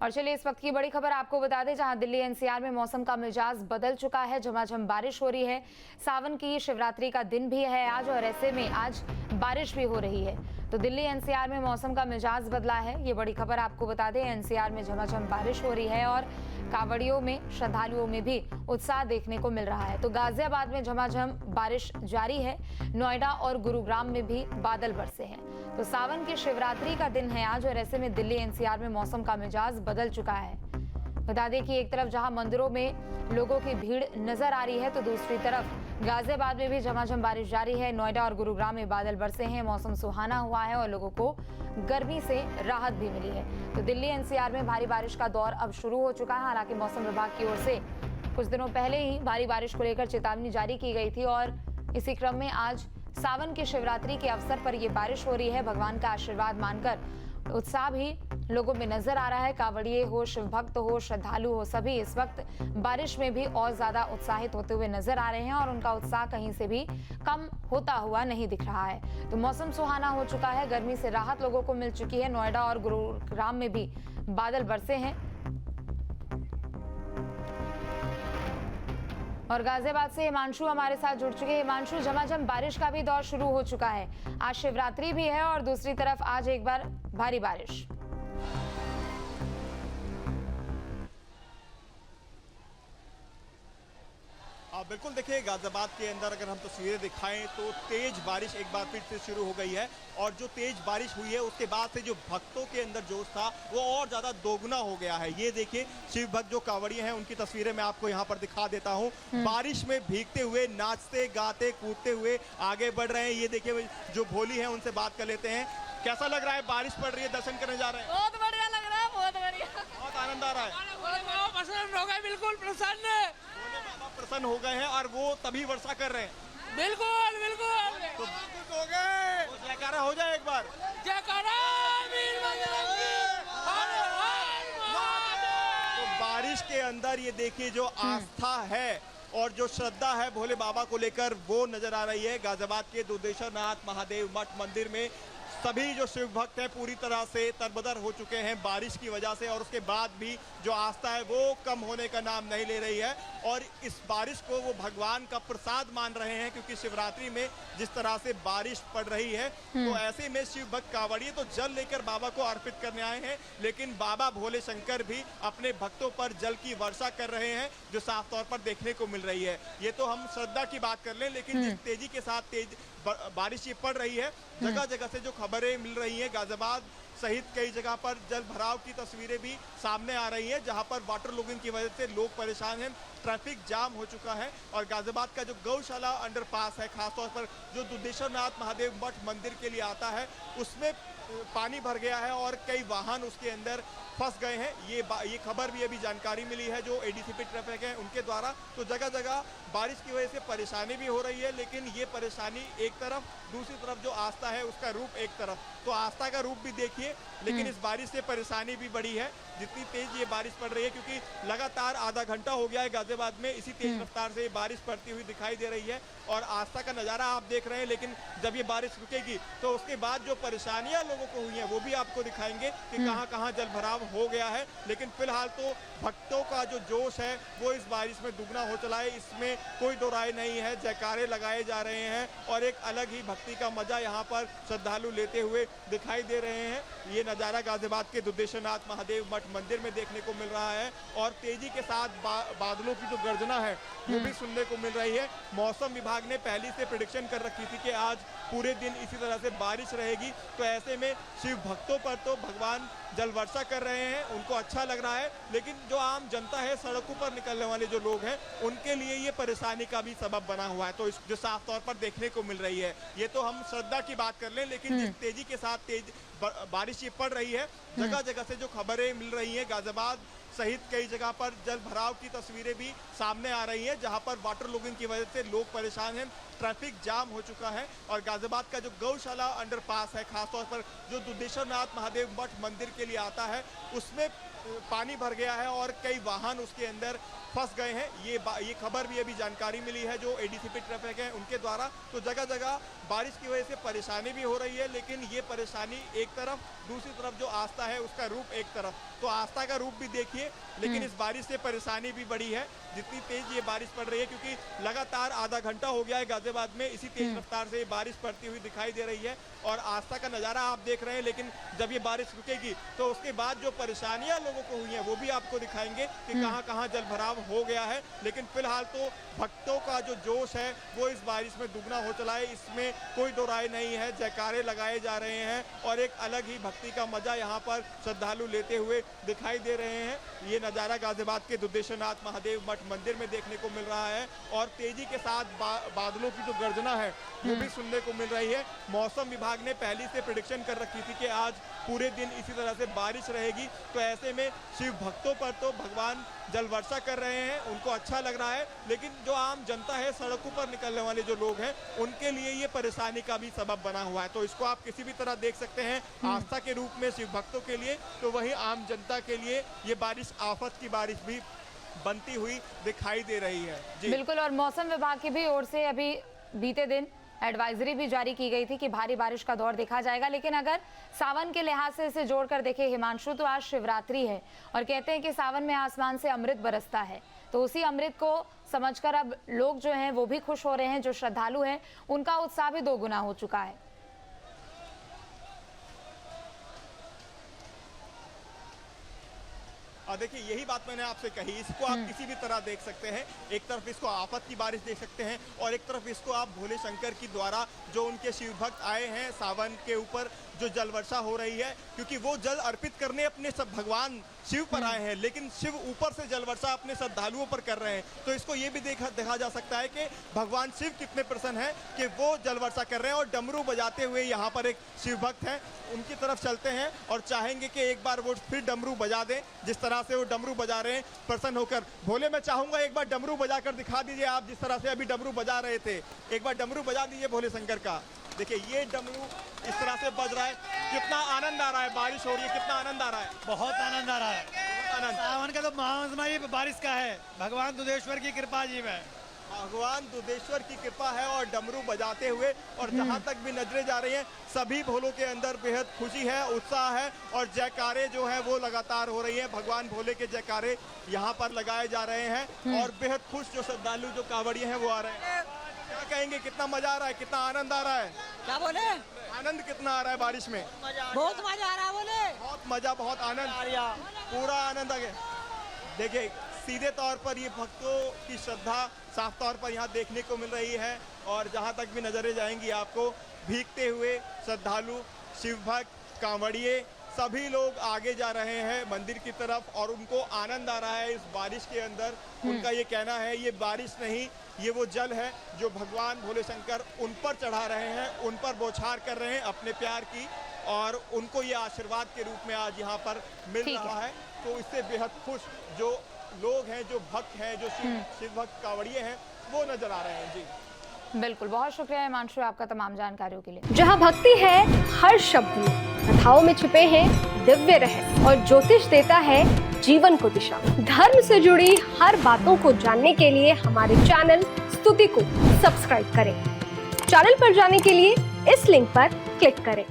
और चलिए इस वक्त की बड़ी खबर आपको बता दें, जहां दिल्ली एनसीआर में मौसम का मिजाज बदल चुका है। झमाझम बारिश हो रही है। सावन की शिवरात्रि का दिन भी है आज, और ऐसे में आज बारिश भी हो रही है। तो दिल्ली एनसीआर में मौसम का मिजाज बदला है। ये बड़ी खबर आपको बता दें, एनसीआर में झमाझम बारिश हो रही है और कांवड़ियों में, श्रद्धालुओं में भी उत्साह देखने को मिल रहा है। तो गाजियाबाद में झमाझम बारिश जारी है। नोएडा और गुरुग्राम में भी बादल बरसे हैं। तो सावन की शिवरात्रि का दिन है आज, और ऐसे में दिल्ली एनसीआर में मौसम का मिजाज बदल चुका है। बता दें कि एक तरफ जहां मंदिरों में लोगों की भीड़ नजर आ रही है, तो दूसरी तरफ गाजियाबाद में भी झमाझम बारिश जारी है। नोएडा और गुरुग्राम में बादल बरसे हैं। मौसम सुहाना हुआ है और लोगों को गर्मी से राहत भी मिली है। तो दिल्ली एनसीआर में भारी बारिश का दौर अब शुरू हो चुका है। हालांकि मौसम विभाग की ओर से कुछ दिनों पहले ही भारी बारिश को लेकर चेतावनी जारी की गई थी, और इसी क्रम में आज सावन की शिवरात्रि के अवसर पर यह बारिश हो रही है। भगवान का आशीर्वाद मानकर उत्साह भी लोगों में नजर आ रहा है। कांवड़िए हो, शिव भक्त हो, श्रद्धालु हो, सभी इस वक्त बारिश में भी और ज्यादा उत्साहित होते हुए नजर आ रहे हैं, और उनका उत्साह कहीं से भी कम होता हुआ नहीं दिख रहा है। तो मौसम सुहाना हो चुका है। गर्मी से राहत लोगों को मिल चुकी है। नोएडा और गुरुग्राम में भी बादल बरसे हैं। और गाजियाबाद से हिमांशु हमारे साथ जुड़ चुके हैं। हिमांशु, झमाझम बारिश का भी दौर शुरू हो चुका है। आज शिवरात्रि भी है और दूसरी तरफ आज एक बार भारी बारिश। बिल्कुल, देखिए गाजियाबाद के अंदर अगर हम तस्वीरें दिखाएं तो तेज बारिश एक बार फिर से शुरू हो गई है, और जो तेज बारिश हुई है उसके बाद से जो भक्तों के अंदर जोश था वो और ज़्यादा दोगुना हो गया है। ये देखिए शिव भक्त जो कांवड़िए हैं उनकी तस्वीरें मैं आपको यहाँ पर दिखा देता हूँ। बारिश में भीगते हुए, नाचते गाते कूदते हुए आगे बढ़ रहे हैं। ये देखिए जो भोली है उनसे बात कर लेते हैं। कैसा लग रहा है? बारिश पड़ रही है, दर्शन करने जा रहे हैं। बहुत बढ़िया लग रहा है, बहुत बढ़िया, बहुत आनंद आ रहा है। प्रसन्न हो गए, बिल्कुल प्रसन्न, प्रसन्न हो गए हैं, और वो तभी वर्षा कर रहे हैं। बिल्कुल बिल्कुल तो हो गए, जयकारा हो जाए एक बार। जयकारा वीर बजरंगी, हर हर महादेव। तो बारिश के अंदर ये देखिए जो आस्था है और जो श्रद्धा है भोले बाबा को लेकर, वो नजर आ रही है। गाजियाबाद के दुधेश्वरनाथ महादेव मठ मंदिर में सभी जो शिव भक्त हैं पूरी तरह से तरबदर हो चुके हैं बारिश की वजह से, और उसके बाद भी जो आस्था है वो कम होने का नाम नहीं ले रही है। और इस बारिश को वो भगवान का प्रसाद मान रहे हैं, क्योंकि शिवरात्रि में जिस तरह से बारिश पड़ रही है, तो ऐसे में शिव भक्त कांवड़िए तो जल लेकर बाबा को अर्पित करने आए हैं, लेकिन बाबा भोले शंकर भी अपने भक्तों पर जल की वर्षा कर रहे हैं, जो साफ तौर पर देखने को मिल रही है। ये तो हम श्रद्धा की बात कर लें, लेकिन जिस तेजी के साथ तेज बारिश ये पड़ रही है, जगह जगह से जो खबरें मिल रही हैं, गाजियाबाद सहित कई जगह पर जल भराव की तस्वीरें भी सामने आ रही हैं, जहां पर वाटर लॉगिंग की वजह से लोग परेशान हैं, ट्रैफिक जाम हो चुका है। और गाजियाबाद का जो गौशाला अंडरपास है, खासतौर पर जो दुधेश्वरनाथ महादेव मठ मंदिर के लिए आता है, उसमें पानी भर गया है और कई वाहन उसके अंदर फंस गए हैं। ये खबर भी अभी जानकारी मिली है जो एडीसीपी ट्रैफिक है उनके द्वारा। तो जगह जगह बारिश की वजह से परेशानी भी हो रही है, लेकिन ये परेशानी एक तरफ, दूसरी तरफ जो आस्था है उसका रूप एक तरफ। तो आस्था का रूप भी देखिए, लेकिन इस बारिश से परेशानी भी बढ़ी है। जितनी तेज ये बारिश पड़ रही है, क्योंकि लगातार आधा घंटा हो गया है गाजियाबाद में इसी तेज रफ्तार से बारिश पड़ती हुई दिखाई दे रही है, और आस्था का नज़ारा आप देख रहे हैं। लेकिन जब ये बारिश रुकेगी तो उसके बाद जो परेशानियां लोगों को हुई हैं वो भी आपको दिखाएंगे कि कहां कहां जल भराव हो गया है। लेकिन फिलहाल तो भक्तों का जो जोश है वो इस बारिश में दुगना हो चला है, इसमें कोई दो राय नहीं है। जयकारे लगाए जा रहे हैं और एक अलग ही भक्ति का मजा यहाँ पर श्रद्धालु लेते हुए दिखाई दे रहे हैं। ये नज़ारा गाजियाबाद के दुधेश्वरनाथ महादेव मठ मंदिर में देखने को मिल रहा है, और तेजी के साथ बादलों की जो गर्जना है वो भी सुनने को मिल रही है। मौसम विभाग ने पहले से प्रेडिक्शन कर रखी थी कि आज पूरे दिन इसी तरह से बारिश रहेगी। तो ऐसे में शिव भक्तों पर तो भगवान जल वर्षा कर रहे हैं, उनको अच्छा लग रहा है, लेकिन जो आम जनता है, सड़कों पर निकलने वाले जो लोग हैं, उनके लिए ये परेशानी का भी सबब बना हुआ है। तो जो साफ तौर पर देखने को मिल रही है, ये तो हम श्रद्धा की बात कर लें, लेकिन जिस तेजी के साथ तेज बारिश ये पड़ रही है, जगह जगह से जो खबरें मिल रही हैं, गाजियाबाद सहित कई जगह पर जल भराव की तस्वीरें भी सामने आ रही हैं, जहां पर वाटर लॉगिंग की वजह से लोग परेशान हैं, ट्रैफिक जाम हो चुका है और गाजियाबाद का जो गौशाला अंडरपास है, खासतौर पर जो दुधेश्वरनाथ महादेव मठ मंदिर के लिए आता है, उसमें पानी भर गया है और कई वाहन उसके अंदर फंस गए हैं। ये खबर भी अभी जानकारी मिली है जो एडीसीपी ट्रैफिक है उनके द्वारा। तो जगह जगह बारिश की वजह से परेशानी भी हो रही है, लेकिन ये परेशानी एक तरफ, दूसरी तरफ जो आस्था है उसका रूप एक तरफ। तो आस्था का रूप भी देखिए, लेकिन इस बारिश से परेशानी भी बढ़ी है। जितनी तेज ये बारिश पड़ रही है, क्योंकि लगातार आधा घंटा हो गया है गाजियाबाद में इसी तेज रफ्तार से बारिश पड़ती हुई दिखाई दे रही है और आस्था का नज़ारा आप देख रहे हैं। लेकिन जब ये बारिश रुकेगी तो उसके बाद जो परेशानियां लोगों को हुई हैं वो भी आपको दिखाएंगे कि कहां कहां जल भराव हो गया है। लेकिन फिलहाल तो भक्तों का जो जोश है वो इस बारिश में दुगना हो चला है, इसमें कोई दो राय नहीं है। जयकारे लगाए जा रहे हैं और एक अलग ही भक्ति का मजा यहाँ पर श्रद्धालु लेते हुए दिखाई दे रहे हैं। ये नज़ारा गाजियाबाद के दुधेश्वरनाथ महादेव मठ मंदिर में देखने को मिल रहा है और तेजी के साथ बादलों की जो गर्जना है वो भी सुनने को मिल रही है। मौसम विभाग ने पहले से प्रेडिक्शन कर रखी थी कि आज पूरे दिन इसी तरह से बारिश रहेगी। तो ऐसे में शिव भक्तों पर तो भगवान जल वर्षा कर रहे हैं, उनको अच्छा लग रहा है, लेकिन जो आम जनता है, सड़कों पर निकलने वाले जो लोग हैं, उनके लिए ये परेशानी का भी सबब बना हुआ है। तो इसको आप किसी भी तरह देख सकते हैं आस्था के रूप में शिव भक्तों के लिए, तो वहीं आम जनता के लिए ये बारिश आफत की बारिश भी बनती हुई दिखाई दे रही है। जी बिल्कुल। और मौसम विभाग की भी ओर से अभी बीते दिन एडवाइजरी भी जारी की गई थी कि भारी बारिश का दौर देखा जाएगा। लेकिन अगर सावन के लिहाज से इसे जोड़कर देखें हिमांशु, तो आज शिवरात्रि है और कहते हैं कि सावन में आसमान से अमृत बरसता है। तो उसी अमृत को समझकर अब लोग जो हैं वो भी खुश हो रहे हैं। जो श्रद्धालु हैं उनका उत्साह भी दोगुना हो चुका है। और देखिए यही बात मैंने आपसे कही, इसको आप किसी भी तरह देख सकते हैं। एक तरफ इसको आफत की बारिश देख सकते हैं और एक तरफ इसको आप भोले शंकर की द्वारा जो उनके शिव भक्त आए हैं सावन के ऊपर जो जल वर्षा हो रही है, क्योंकि वो जल अर्पित करने अपने सब भगवान शिव पर आए हैं, लेकिन शिव ऊपर से जल वर्षा अपने श्रद्धालुओं पर कर रहे हैं। तो इसको ये भी देखा जा सकता है कि भगवान शिव कितने प्रसन्न हैं कि वो जल वर्षा कर रहे हैं। और डमरू बजाते हुए यहाँ पर एक शिव भक्त हैं, उनकी तरफ चलते हैं और चाहेंगे कि एक बार वो फिर डमरू बजा दें जिस तरह से वो डमरू बजा रहे हैं प्रसन्न होकर। भोले, मैं चाहूंगा एक बार डमरू बजाकर दिखा दीजिए आप, जिस तरह से अभी डमरू बजा रहे थे। एक बार डमरू बजा दीजिए भोले शंकर का। देखिए ये डमरू इस तरह से बज रहा है, कितना आनंद आ रहा है। बारिश हो रही है, कितना आनंद आ रहा है। बहुत आनंद आ रहा है। आनंद, सावन का तो महामहिमा ही बारिश का है, भगवान दुधेश्वर की कृपा जी में। भगवान दुधेश्वर की कृपा है और डमरू बजाते हुए, और जहां तक भी नजरें जा रही हैं सभी भोलों के अंदर बेहद खुशी है, उत्साह है और जयकारे जो है वो लगातार हो रही है। भगवान भोले के जयकारे यहाँ पर लगाए जा रहे हैं और बेहद खुश जो श्रद्धालु जो कांवड़िए हैं वो आ रहे हैं। क्या कहेंगे, कितना मजा आ रहा है, कितना आनंद आ रहा है? क्या बोले? आनंद कितना आ रहा है बारिश में? बहुत मजा आ रहा है। बोले बहुत मजा, बहुत आनंद, पूरा आनंद आ गया। देखिए सीधे तौर पर ये भक्तों की श्रद्धा साफ तौर पर यहाँ देखने को मिल रही है और जहाँ तक भी नजरें जाएंगी आपको भीगते हुए श्रद्धालु, शिव भक्त, कांवड़िए सभी लोग आगे जा रहे हैं मंदिर की तरफ और उनको आनंद आ रहा है इस बारिश के अंदर। उनका ये कहना है ये बारिश नहीं, ये वो जल है जो भगवान भोले शंकर उन पर चढ़ा रहे हैं, उन पर बौछार कर रहे हैं अपने प्यार की, और उनको ये आशीर्वाद के रूप में आज यहाँ पर मिल रहा है। तो इससे बेहद खुश जो लोग हैं, जो भक्त हैं, जो शिव भक्त कांवड़िए हैं, वो नजर आ रहे हैं। जी बिल्कुल, बहुत शुक्रिया हिमांशु आपका तमाम जानकारियों के लिए। जहां भक्ति है हर शब्द में, कथाओं में छिपे हैं दिव्य रहस्य और ज्योतिष देता है जीवन को दिशा। धर्म से जुड़ी हर बातों को जानने के लिए हमारे चैनल स्तुति को सब्सक्राइब करें। चैनल पर जाने के लिए इस लिंक पर क्लिक करें।